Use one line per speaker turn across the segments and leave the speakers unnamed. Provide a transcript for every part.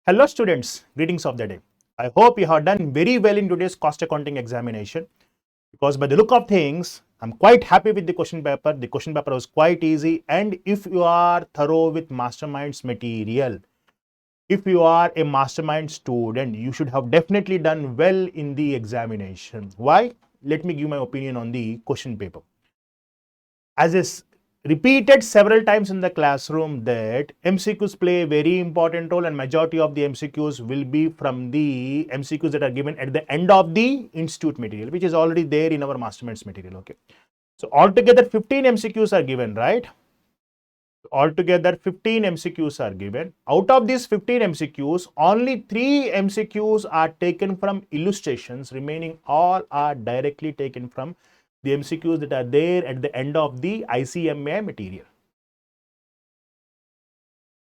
Hello students, greetings of the day. I hope you have done very well in today's cost accounting examination because by the look of things, I'm quite happy with the question paper. The question paper was quite easy, and if you are thorough with masterminds material, if you are a mastermind student, you should have definitely done well in the examination. Why? Let me give my opinion on the question paper. As is repeated several times in the classroom that MCQs play a very important role, and majority of the MCQs will be from the MCQs that are given at the end of the institute material, which is already there in our masterminds material. Okay, so altogether 15 MCQs are given, right? Altogether 15 MCQs are given. Out of these 15 MCQs, only 3 MCQs are taken from illustrations. Remaining all are directly taken from the MCQs that are there at the end of the ICMA material.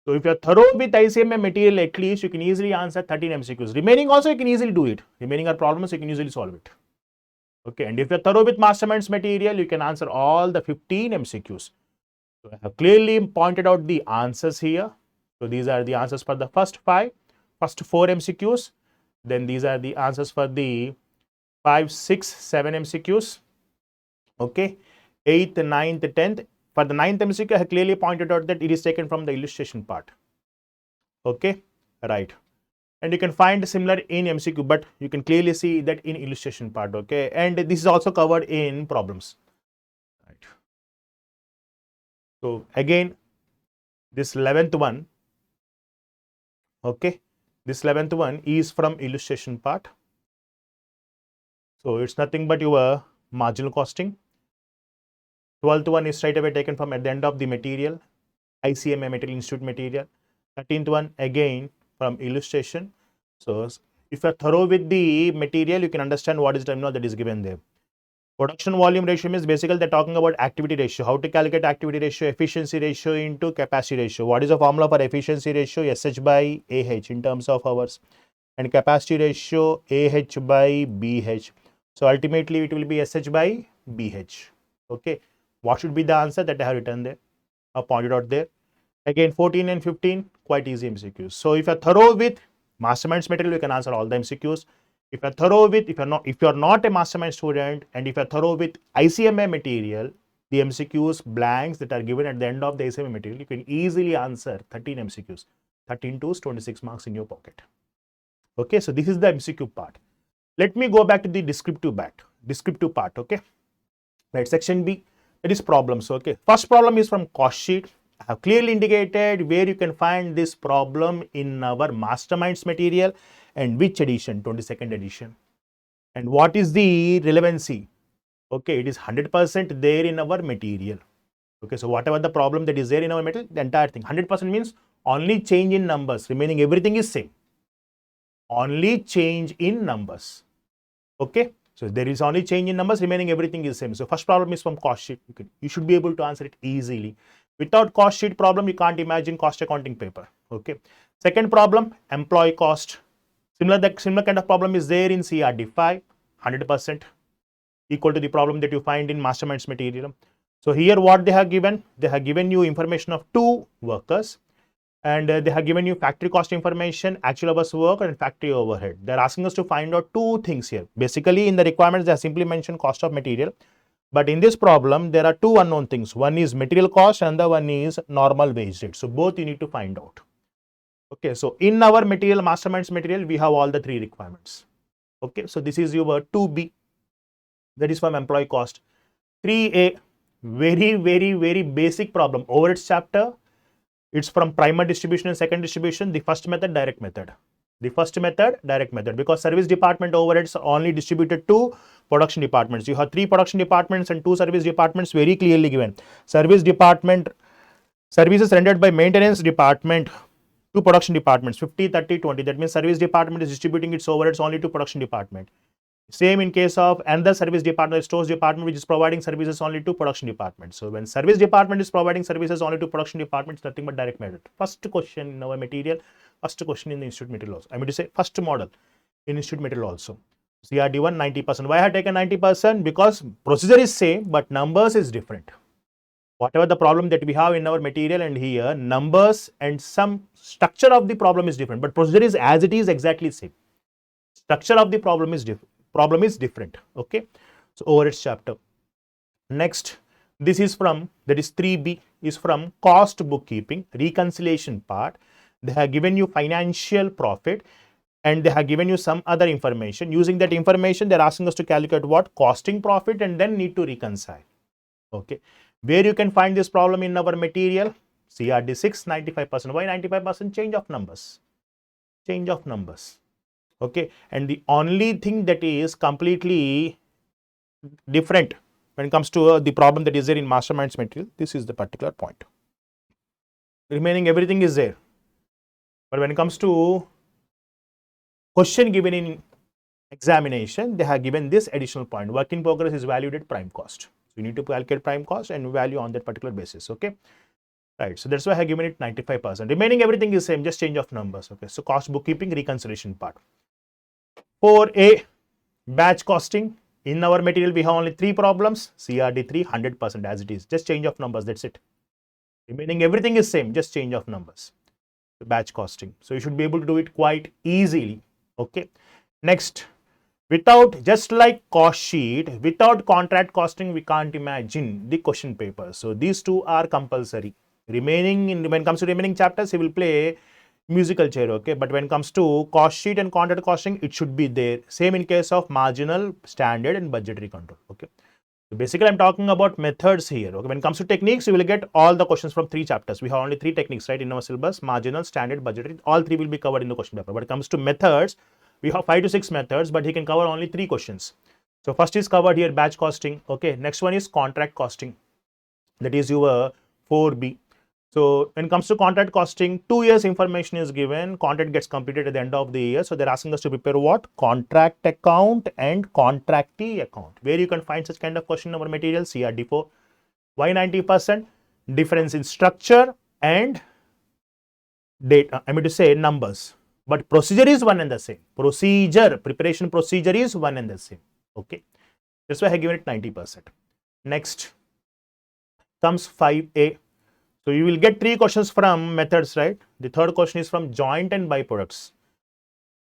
So if you are thorough with ICMA material, at least you can easily answer 13 MCQs. Remaining also you can easily do it. Remaining are problems, you can easily solve it. Okay, and if you are thorough with masterminds material, you can answer all the 15 MCQs. So I have clearly pointed out the answers here. So these are the answers for the first 4 MCQs. Then these are the answers for the 5, 6, 7 MCQs. Okay, 8th, 9th, 10th. For the 9th MCQ, I have clearly pointed out that it is taken from the illustration part. Okay, right. And you can find similar in MCQ, but you can clearly see that in illustration part. Okay, and this is also covered in problems. Right. So again, this 11th one, okay, this 11th one is from illustration part. So it's nothing but your marginal costing. 12th one is straight away taken from at the end of the material, ICMA material, institute material. 13th one again from illustration. So if you are thorough with the material, you can understand what is the terminal that is given there. Production volume ratio means basically they're talking about activity ratio. How to calculate activity ratio, efficiency ratio into capacity ratio. What is the formula for efficiency ratio? SH by AH in terms of hours, and capacity ratio AH by BH. So ultimately it will be SH by BH. Okay. What should be the answer that I have written there? I pointed out there. Again, 14 and 15, quite easy MCQs. So if you're thorough with masterminds material, you can answer all the MCQs. If you're thorough with, if you're not a mastermind student, and if you're thorough with ICMA material, the MCQs blanks that are given at the end of the ICMA material, you can easily answer 13 MCQs. 13 to 26 marks in your pocket. Okay, so this is the MCQ part. Let me go back to the descriptive part. Okay, right, section B, that is problems. Okay, first problem is from cost sheet. I have clearly indicated where you can find this problem in our masterminds material and which edition, 22nd edition, and what is the relevancy. Okay, it is 100% there in our material. Okay, so whatever the problem that is there in our material, the entire thing 100% means only change in numbers, remaining everything is same. Only change in numbers. Okay, so there is only change in numbers, remaining everything is same. So first problem is from cost sheet. You should be able to answer it easily. Without cost sheet problem, you can't imagine cost accounting paper. Okay. Second problem, employee cost. Similar kind of problem is there in CRD 5, 100% equal to the problem that you find in masterminds material. So here what they have given you information of 2 workers, and they have given you factory cost information, actual hours work, and factory overhead. They're asking us to find out 2 things here. Basically in the requirements they have simply mentioned cost of material, but in this problem there are 2 unknown things. One is material cost and the one is normal wage rate. So both you need to find out. Okay, so in our material, masterminds material, we have all the 3 requirements. Okay, so this is your 2B, that is from employee cost. 3A, very basic problem. Overheads chapter, it's from primer distribution and second distribution. The first method, direct method. The first method, direct method, because service department overheads are only distributed to production departments. You have 3 production departments and 2 service departments, very clearly given. Service department, services rendered by maintenance department to production departments, 50, 30, 20. That means service department is distributing its overheads only to production department. Same in case of another service department, stores department, which is providing services only to production department. So when service department is providing services only to production department, it's nothing but direct method. First question in our material, first question in the institute material also. I mean to say first model in institute material also. CRD1 90%. Why I have taken 90%? Because procedure is same, but numbers is different. Whatever the problem that we have in our material, and here numbers and some structure of the problem is different, but procedure is as it is exactly same. Structure of the problem is different. Okay, so over its chapter. Next, this is from, that is 3B, is from cost bookkeeping reconciliation part. They have given you financial profit and they have given you some other information. Using that information, they're asking us to calculate what? Costing profit, and then need to reconcile. Okay, where you can find this problem in our material? CRD 6, 95%. Why 95%? Change of numbers. Change of numbers. Okay, and the only thing that is completely different when it comes to the problem that is there in masterminds material, this is the particular point. Remaining everything is there. But when it comes to question given in examination, they have given this additional point. Work in progress is valued at prime cost. So you need to calculate prime cost and value on that particular basis. Okay, right. So that's why I have given it 95%. Remaining everything is same, just change of numbers. Okay, so cost bookkeeping reconciliation part. 4A, batch costing. In our material, we have only 3 problems. CRD 3, 100% as it is. Just change of numbers. That's it. Remaining everything is same. Just change of numbers. The batch costing. So you should be able to do it quite easily. Okay. Next, without, just like cost sheet, without contract costing, we can't imagine the question paper. So these two are compulsory. Remaining, when it comes to remaining chapters, he will play musical chair. Okay, but when it comes to cost sheet and contract costing, it should be there. Same in case of marginal, standard and budgetary control. Okay, so basically I'm talking about methods here. Okay, when it comes to techniques, you will get all the questions from 3 chapters. We have only 3 techniques, right, in our syllabus: marginal, standard, budgetary. All 3 will be covered in the question paper. When it comes to methods, we have 5 to 6 methods, but he can cover only 3 questions. So first is covered here, batch costing. Okay, next one is contract costing, that is your 4B. So when it comes to contract costing, 2 years information is given. Contract gets completed at the end of the year. So they're asking us to prepare what? Contract account and contractee account. Where you can find such kind of question in our material? CRD4. Why 90%? Difference in structure and data. I mean to say numbers. But procedure is one and the same. Procedure, preparation procedure is one and the same. Okay. That's why I have given it 90%. Next comes 5A. So you will get 3 questions from methods, right? The third question is from joint and byproducts.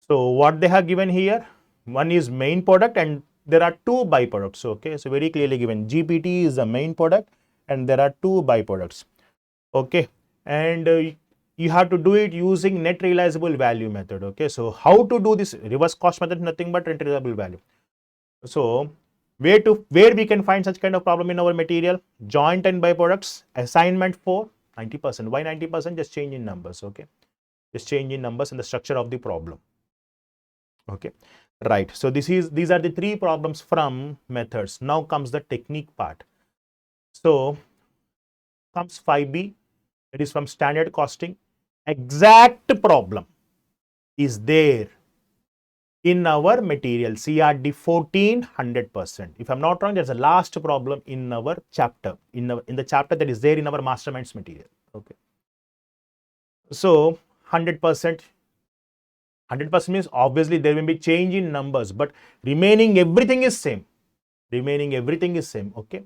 So what they have given here, one is main product and there are 2 byproducts. Okay, so very clearly given, GPT is the main product and there are 2 byproducts. Okay, and you have to do it using net realizable value method. Okay, so how to do this? Reverse cost method, nothing but net realizable value. So where we can find such kind of problem in our material? Joint and byproducts, assignment for 90%. Why 90%? Just change in numbers. Okay, just change in numbers and the structure of the problem. Okay, right. So these are the 3 problems from methods. Now comes the technique part. So comes 5B, it is from standard costing. Exact problem is there in our material, CRD 14, 100%. If I'm not wrong, there's a last problem in our chapter, in the chapter that is there in our masterminds material. Okay, so 100%. 100% means obviously there will be change in numbers, but remaining everything is same. Remaining everything is same. Okay,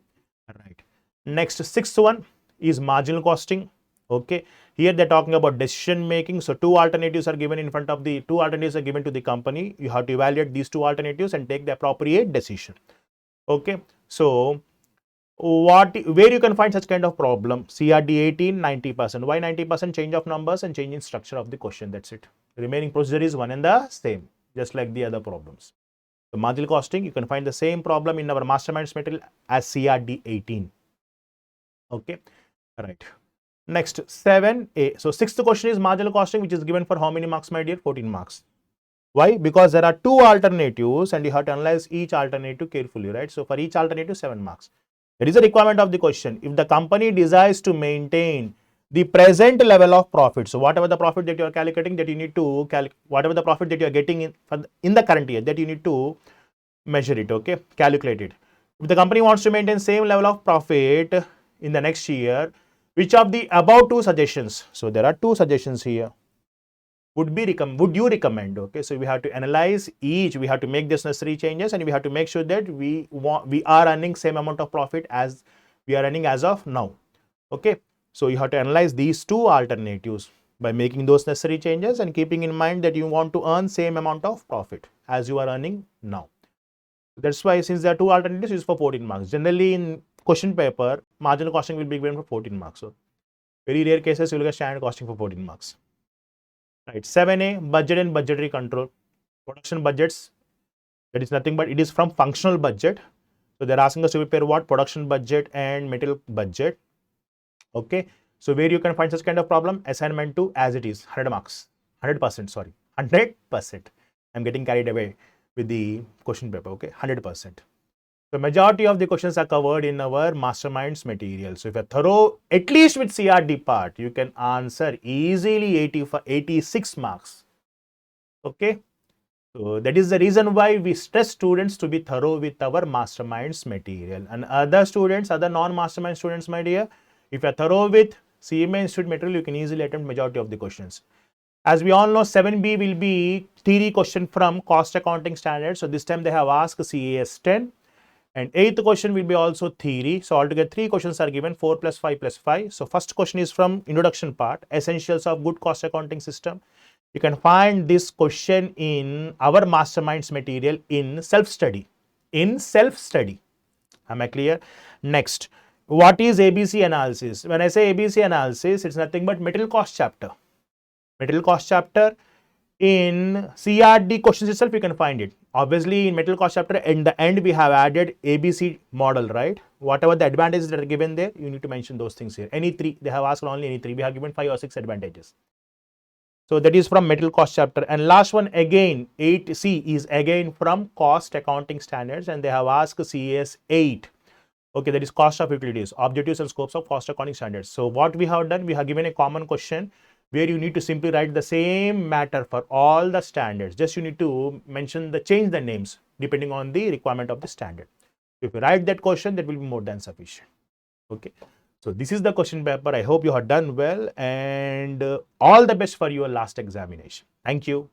right. Next, 6th one is marginal costing. Okay, here they're talking about decision making. So 2 alternatives are given in front of the 2 alternatives are given to the company. You have to evaluate these 2 alternatives and take the appropriate decision. Okay, so where you can find such kind of problem? CRD 18, 90%. Why 90%? Change of numbers and change in structure of the question. That's it. Remaining procedure is one and the same, just like the other problems. So marginal costing, you can find the same problem in our masterminds material as CRD 18. Okay, right. Next, 7A. So 6th question is marginal costing, which is given for how many marks, my dear? 14 marks. Why? Because there are 2 alternatives and you have to analyze each alternative carefully, right? So for each alternative, 7 marks. That is a requirement of the question. If the company desires to maintain the present level of profit, so whatever the profit that you are calculating, that you need to whatever the profit that you are getting in the current year, that you need to measure it. Okay, calculate it. If the company wants to maintain same level of profit in the next year, which of the above 2 suggestions? So there are 2 suggestions here. Would you recommend? Okay, so we have to analyze each. We have to make this necessary changes, and we have to make sure that we are earning same amount of profit as we are earning as of now. Okay, so you have to analyze these two alternatives by making those necessary changes and keeping in mind that you want to earn same amount of profit as you are earning now. That's why, since there are two alternatives, it's for 14 marks. Generally, in question paper, marginal costing will be given for 14 marks. So very rare cases you will get standard costing for 14 marks. Right. 7A, budget and budgetary control. Production budgets, that is nothing but it is from functional budget. So they're asking us to prepare what? Production budget and material budget. Okay. So where you can find such kind of problem? Assignment 2 as it is, 100 marks. 100%, sorry. 100%. I'm getting carried away with the question paper. Okay. 100%. The majority of the questions are covered in our masterminds material. So if you're thorough, at least with CRD part, you can answer easily 86 marks. Okay. So that is the reason why we stress students to be thorough with our masterminds material. And other students, other non-mastermind students, my dear, if you're thorough with CMA Institute material, you can easily attempt majority of the questions. As we all know, 7B will be theory question from cost accounting standards. So this time they have asked CAS 10. And 8th question will be also theory. So altogether 3 questions are given, 4 plus 5 plus 5. So first question is from introduction part, essentials of good cost accounting system. You can find this question in our masterminds material in self-study. In self-study. Am I clear? Next, what is ABC analysis? When I say ABC analysis, it's nothing but material cost chapter. Material cost chapter. In CRD questions itself, you can find it. Obviously, in material cost chapter, in the end, we have added ABC model, right? Whatever the advantages that are given there, you need to mention those things here. Any 3, they have asked only any 3. We have given 5 or 6 advantages. So that is from material cost chapter. And last one again, 8C is again from cost accounting standards, and they have asked CS 8. Okay, that is cost of utilities, objectives and scopes of cost accounting standards. So what we have done, we have given a common question where you need to simply write the same matter for all the standards. Just you need to change the names depending on the requirement of the standard. If you write that question, that will be more than sufficient. Okay. So this is the question paper. I hope you have done well, and all the best for your last examination. Thank you.